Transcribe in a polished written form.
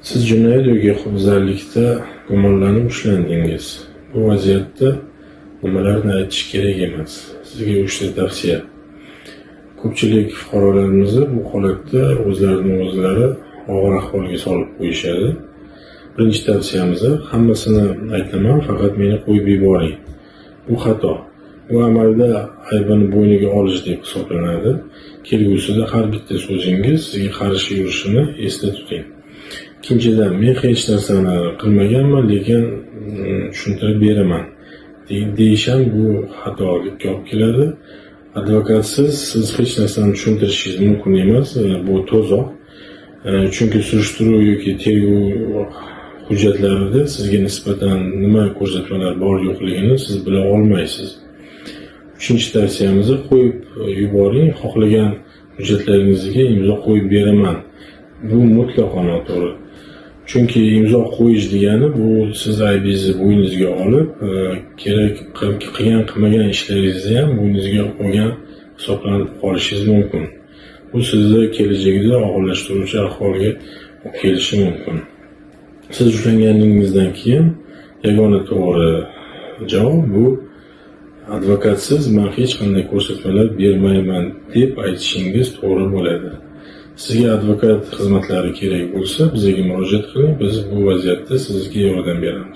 Siz jinoyat yoki huquqbuzarlikda gumonlanib ushlandingiz. Bu vaziyatda nimalarni aytish kerak emas? Sizga 3 ta tavsiya. Ko'pchilik fuqarolarimiz bu holatda o'zlarini o'zlari og'ir ahvolga solib qo'yishadi. Birinchi tavsiyamiz, hammasini aytaman, faqat meni qo'yib yuboring. Bu xato. Bu amalda aybini bo'yniga olish deb hisoblanadi. Kelgusida har bitta so'zingiz sizga qarshi yurishini esda tuting. Ikkinchidan, men hech narsani qilmaganman, lekin tushuntirib beraman deyish ham bu xatolikka olib keladi. Advokatsiz siz hech narsani tushuntirishingiz mumkin emas, bu to'zoq. Chunki surishtiruv yoki tergov hujjatlarida sizga nisbatan nima ko'rsatmalar bor yo'qligini siz bila olmaysiz. Uchinchi tavsiyamiz, qo'yib yuboring, xohlagan hujjatlaringizga imzo qo'yib beraman. Bu mutlaqo noto'g'ri. Chunki imzo qo'yish degani bu siz aybingizni bo'yningizga olib, kerak qilmagan ishlaringizni ham bo'yningizga olgan hisoblanib qolishingiz mumkin. Bu sizni kelajakda og'irlashtiruvchi ahvolga olib kelishi mumkin. Siz ushlanganingizdan keyin yagona to'g'ri javob bu advokatsiz men hech qanday ko'rsatmalar bermayman deb aytishingiz to'g'ri bo'ladi. Sizga advokat xizmatlari kerak bo'lsa, bizga murojaat qiling, biz bu vaziyatda sizga yordam beramiz.